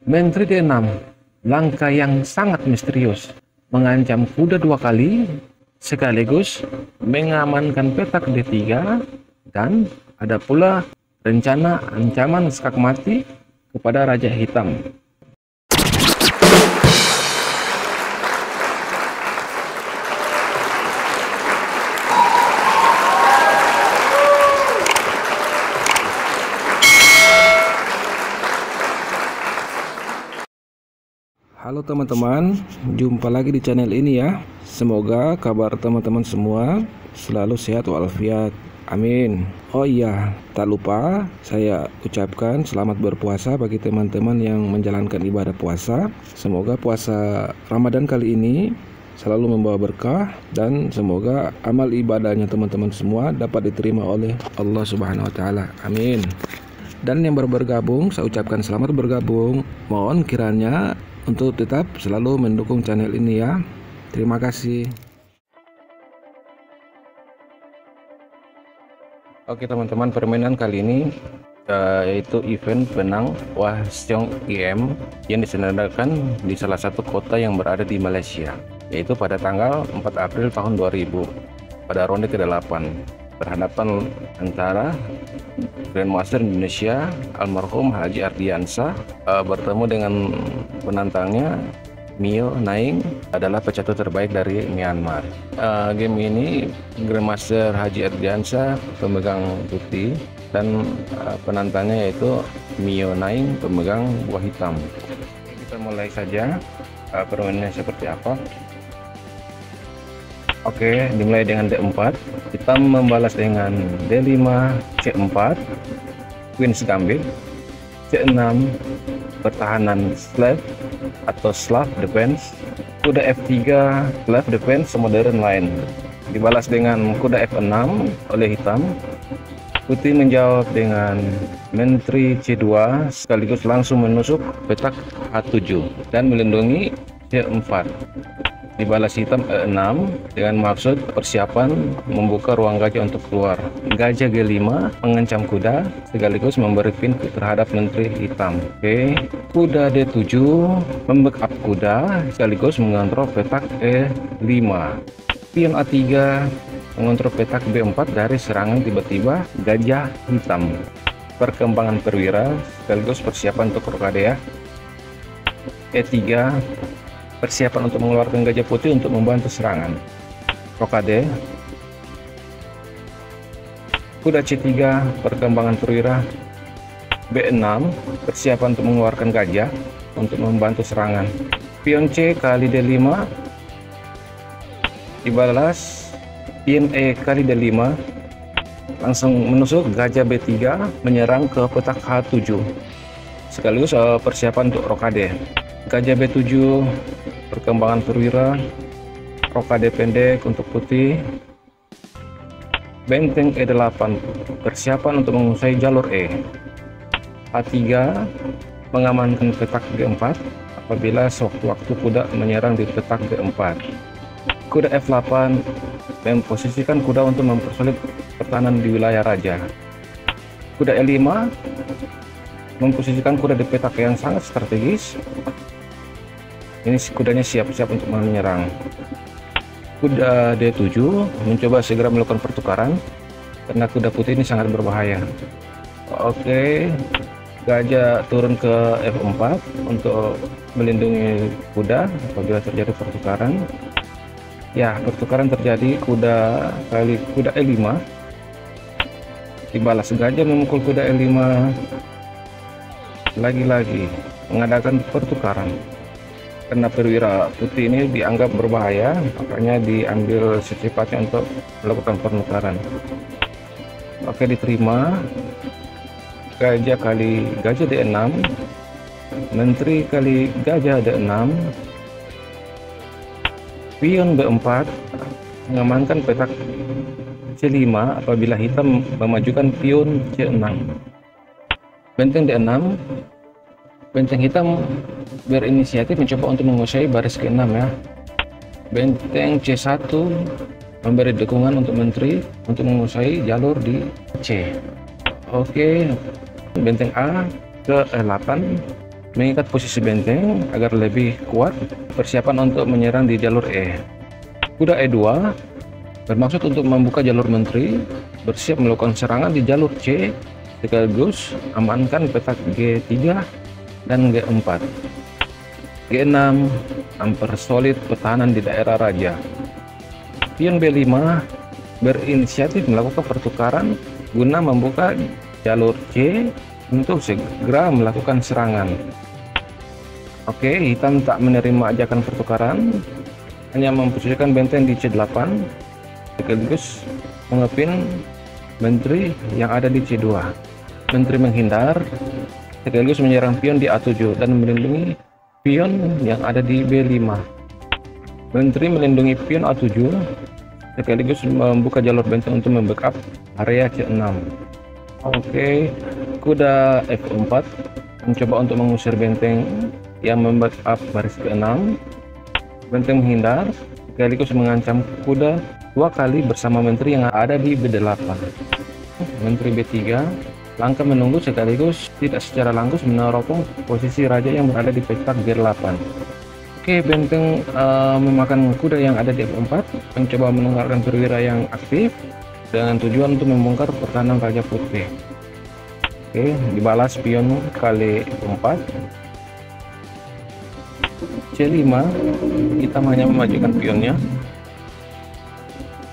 Menteri D6, langkah yang sangat misterius, mengancam kuda 2 kali, sekaligus mengamankan petak D3, dan ada pula rencana ancaman skak mati kepada Raja Hitam. Halo teman-teman, jumpa lagi di channel ini ya. Semoga kabar teman-teman semua selalu sehat walafiat. Amin. Oh iya, tak lupa saya ucapkan selamat berpuasa bagi teman-teman yang menjalankan ibadah puasa. Semoga puasa Ramadan kali ini selalu membawa berkah dan semoga amal ibadahnya teman-teman semua dapat diterima oleh Allah Subhanahu wa taala. Amin. Dan yang baru bergabung, saya ucapkan selamat bergabung. Mohon kiranya untuk tetap selalu mendukung channel ini ya. Terima kasih. Oke teman-teman, permainan kali ini yaitu event benang Hwaseong IM yang diselenggarakan di salah satu kota yang berada di Malaysia, yaitu pada tanggal 4 April tahun 2000 pada ronde ke-8. Berhadapan antara Grandmaster Indonesia almarhum Haji Ardiansah bertemu dengan penantangnya Mio Naing, adalah pecatur terbaik dari Myanmar. Game ini Grandmaster Haji Ardiansah pemegang putih dan penantangnya yaitu Mio Naing pemegang buah hitam. Kita mulai saja permainannya seperti apa. Oke, dimulai dengan D4. Hitam membalas dengan D5, C4, Queen's Gambit, C6, pertahanan slave atau slave defense, kuda F3, slave defense modern line. Dibalas dengan kuda F6 oleh hitam. Putih menjawab dengan menteri C2 sekaligus langsung menusuk petak H7 dan melindungi C4. Dibalas hitam E6 dengan maksud persiapan membuka ruang gajah untuk keluar. Gajah G5 mengancam kuda sekaligus memberi pin terhadap menteri hitam. Oke, kuda D7 membackup kuda sekaligus mengontrol petak E5. Pion A3 mengontrol petak B4 dari serangan tiba-tiba gajah hitam. Perkembangan perwira sekaligus persiapan untuk rokade ya. E3 persiapan untuk mengeluarkan gajah putih untuk membantu serangan. Rokade. Kuda C3 perkembangan perwira. B6 persiapan untuk mengeluarkan gajah untuk membantu serangan. Pion C kali D5 dibalas pion E kali D5 langsung menusuk gajah B3 menyerang ke petak H7 sekaligus persiapan untuk rokade. Gajah B7 perkembangan perwira, rokade pendek untuk putih. Benteng E8 persiapan untuk menguasai jalur E. A3 mengamankan petak G4 apabila sewaktu-waktu kuda menyerang di petak G4. Kuda F8 memposisikan kuda untuk mempersulit pertahanan di wilayah raja. Kuda E5 memposisikan kuda di petak yang sangat strategis. Ini kudanya siap-siap untuk menyerang. Kuda D7 mencoba segera melakukan pertukaran karena kuda putih ini sangat berbahaya. Oke, gajah turun ke F4 untuk melindungi kuda apabila terjadi pertukaran. Ya, pertukaran terjadi, kuda kali kuda E5. Dibalas gajah memukul kuda E5. Lagi-lagi mengadakan pertukaran. Karena perwira putih ini dianggap berbahaya, makanya diambil secepatnya untuk melakukan penukaran. Oke, diterima. Gajah kali gajah D6, menteri kali gajah D6, pion B4 mengamankan petak C5 apabila hitam memajukan pion C6. Benteng D6, benteng hitam berinisiatif mencoba untuk menguasai baris ke-6 ya. Benteng C1 memberi dukungan untuk menteri untuk menguasai jalur di C. Oke, benteng A ke E8 mengikat posisi benteng agar lebih kuat, persiapan untuk menyerang di jalur E. Kuda E2 bermaksud untuk membuka jalur menteri, bersiap melakukan serangan di jalur C, sekaligus amankan petak G3 dan G4. G6 mempersolid pertahanan di daerah raja. Pion B5 berinisiatif melakukan pertukaran guna membuka jalur C untuk segera melakukan serangan. Oke, hitam tak menerima ajakan pertukaran, hanya memposisikan benteng di C8 sekaligus mengepin menteri yang ada di C2. Menteri menghindar sekaligus menyerang pion di A7 dan melindungi pion yang ada di B5. Menteri melindungi pion A7 sekaligus membuka jalur benteng untuk membackup area C6. Oke, kuda F4 mencoba untuk mengusir benteng yang membackup baris ke-6. Benteng menghindar sekaligus mengancam kuda 2 kali bersama menteri yang ada di B8. Menteri B3 langkah menunggu sekaligus tidak secara langsung meneropong posisi raja yang berada di petak G8. Oke, benteng memakan kuda yang ada di F4, mencoba menunggalkan perwira yang aktif dengan tujuan untuk membongkar pertahanan Raja Putih. Oke, dibalas pion kali 4. C5, hitam hanya memajukan pionnya.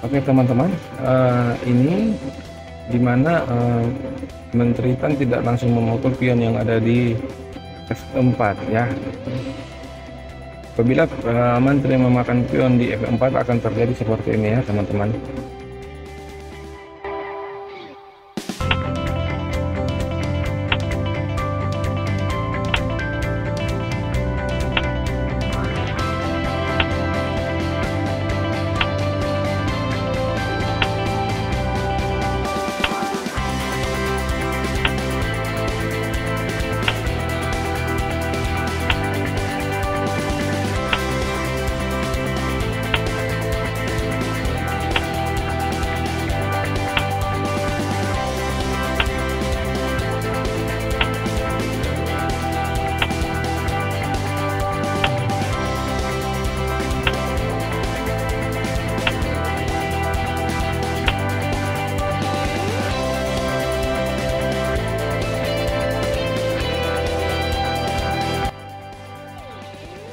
Oke teman-teman, ini dimana menteri hitam tidak langsung memukul pion yang ada di F4 ya. Apabila menteri memakan pion di F4 akan terjadi seperti ini ya teman-teman.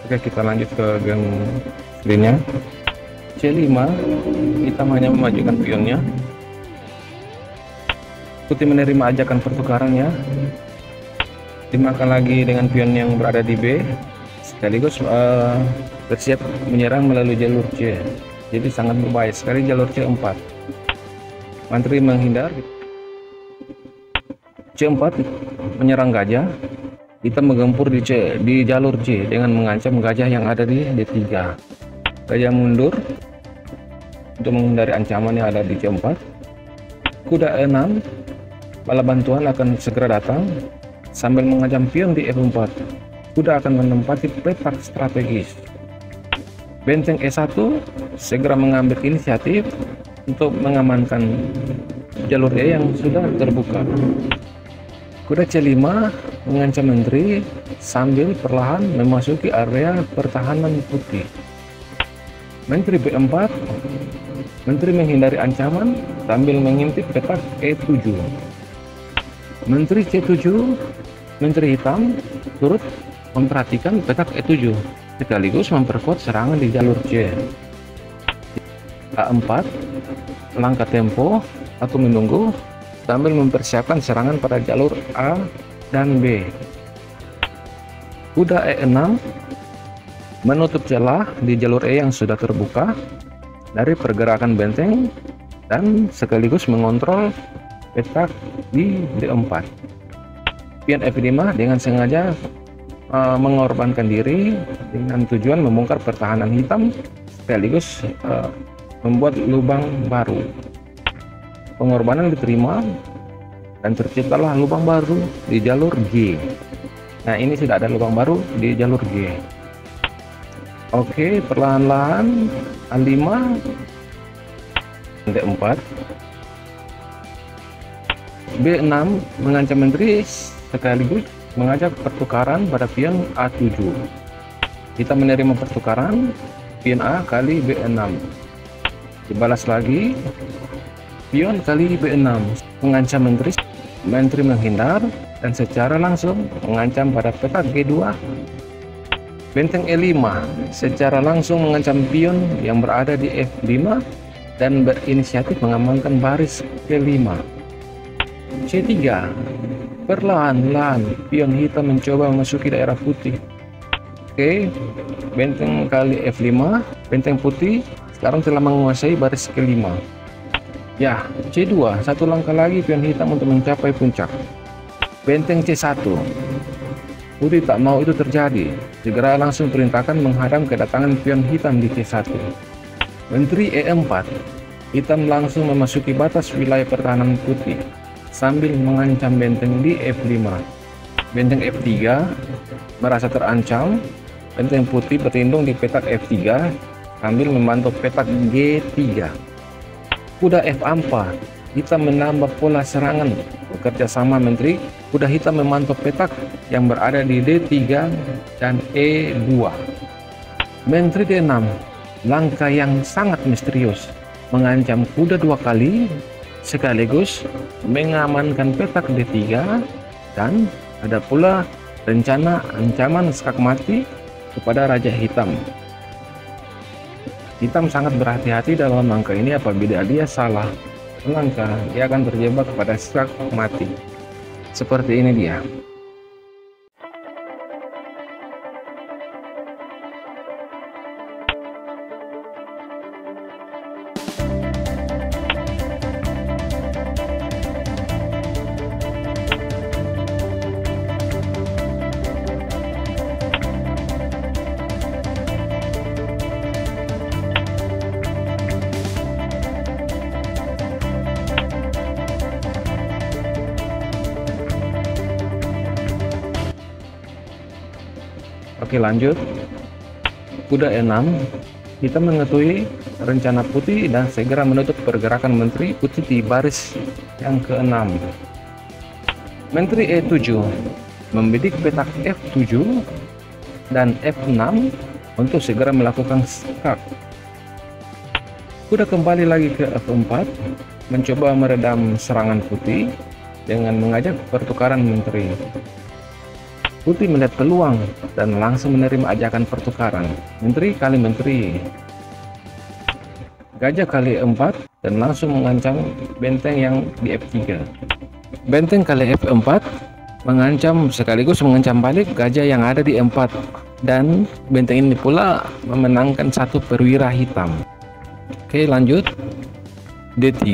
Oke, kita lanjut ke game screennya. C5, hitam hanya memajukan pionnya. Putih menerima ajakan pertukarannya, dimakan lagi dengan pion yang berada di B, sekaligus bersiap menyerang melalui jalur C. Jadi sangat berbahaya sekali jalur C4. Menteri menghindar. C4 menyerang gajah. Kita menggempur di jalur C dengan mengancam gajah yang ada di D3. Gajah mundur untuk menghindari ancaman yang ada di C4. Kuda E6, bala bantuan akan segera datang sambil mengancam pion di F4. Kuda akan menempati petak strategis. Benteng E1 segera mengambil inisiatif untuk mengamankan jalur E yang sudah terbuka. Kuda C5 mengancam menteri sambil perlahan memasuki area pertahanan putih. Menteri B4, menteri menghindari ancaman sambil mengintip petak E7. Menteri C7, menteri hitam turut memperhatikan petak E7 sekaligus memperkuat serangan di jalur C. A4, langkah tempo atau menunggu sambil mempersiapkan serangan pada jalur A dan B. Kuda E6 menutup celah di jalur E yang sudah terbuka dari pergerakan benteng dan sekaligus mengontrol petak di D4. Pion F5 dengan sengaja mengorbankan diri dengan tujuan membongkar pertahanan hitam sekaligus membuat lubang baru. Pengorbanan diterima dan terciptalah lubang baru di jalur G. Nah, ini sudah ada lubang baru di jalur G. Oke, perlahan-lahan A5, D4, B6 mengancam menteri sekaligus mengajak pertukaran pada pion A7. Kita menerima pertukaran pion A kali B6. Dibalas lagi pion kali B6, mengancam menteri. Menteri menghindar dan secara langsung mengancam pada petak G2. Benteng E5 secara langsung mengancam pion yang berada di F5 dan berinisiatif mengamankan baris G5. C3, perlahan-lahan pion hitam mencoba memasuki daerah putih. Oke, benteng kali F5, benteng putih sekarang telah menguasai baris G5. Ya, C2, satu langkah lagi pion hitam untuk mencapai puncak. Benteng C1, putih tak mau itu terjadi, segera langsung perintahkan menghadang kedatangan pion hitam di C1. Menteri E4, hitam langsung memasuki batas wilayah pertahanan putih sambil mengancam benteng di F5. Benteng F3 merasa terancam, benteng putih berlindung di petak F3 sambil memantau petak G3. Kuda F4, hitam menambah pola serangan bekerja sama menteri. Kuda hitam memantau petak yang berada di D3 dan E2. Menteri D6, langkah yang sangat misterius, mengancam kuda 2 kali sekaligus mengamankan petak D3, dan ada pula rencana ancaman skak mati kepada Raja Hitam. Hitam sangat berhati-hati dalam langkah ini. Apabila dia salah melangkah, dia akan terjebak pada skak mati. Seperti ini dia. Oke, lanjut. Kuda E6, kita mengetahui rencana putih dan segera menutup pergerakan menteri putih di baris yang ke-6. Menteri E7 membidik petak F7 dan F6 untuk segera melakukan skak. Kuda kembali lagi ke F4, mencoba meredam serangan putih dengan mengajak pertukaran menteri. Putih melihat peluang dan langsung menerima ajakan pertukaran. Menteri kali menteri. Gajah kali 4 dan langsung mengancam benteng yang di F3. Benteng kali F4 mengancam sekaligus mengancam balik gajah yang ada di E4, dan benteng ini pula memenangkan satu perwira hitam. Oke, lanjut. D3,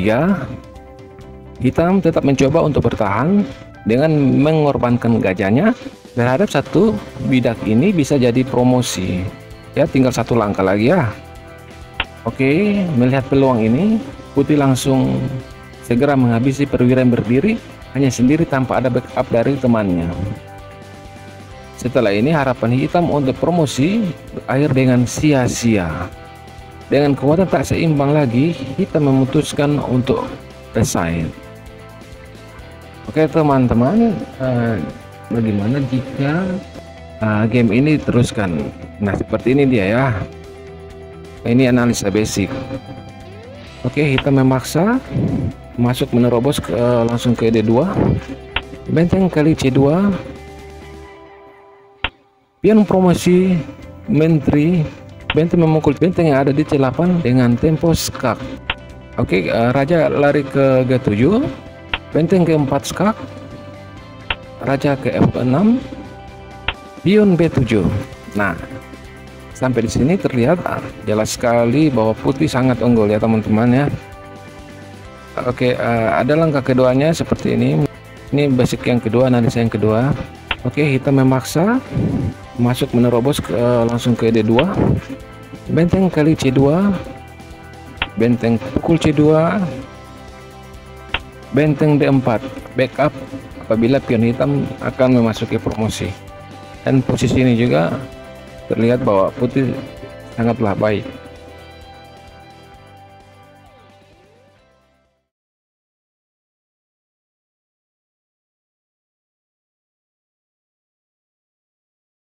hitam tetap mencoba untuk bertahan dengan mengorbankan gajahnya. Berharap satu bidak ini bisa jadi promosi. Ya, tinggal satu langkah lagi ya. Oke, melihat peluang ini, putih langsung segera menghabisi perwira yang berdiri hanya sendiri tanpa ada backup dari temannya. Setelah ini harapan hitam untuk promosi berakhir dengan sia-sia. Dengan kekuatan tak seimbang lagi, hitam memutuskan untuk resign. Oke teman-teman, bagaimana jika game ini diteruskan? Nah, seperti ini dia ya. Ini analisa basic. Oke, hitam memaksa masuk menerobos langsung ke D2. Benteng kali C2. Pion promosi menteri. Benteng memukul benteng yang ada di C8 dengan tempo skak. Oke, raja lari ke G7. Benteng ke4 skak. Raja ke F6, pion B7. Nah, sampai di sini terlihat jelas sekali bahwa putih sangat unggul ya teman-teman ya. Oke, ada langkah keduanya seperti ini. Ini basic yang kedua, analisa yang kedua. Oke, hitam memaksa masuk menerobos langsung ke D2. Benteng kali C2, benteng pukul C2, benteng D4, backup apabila pion hitam akan memasuki promosi. Dan posisi ini juga terlihat bahwa putih sangatlah baik.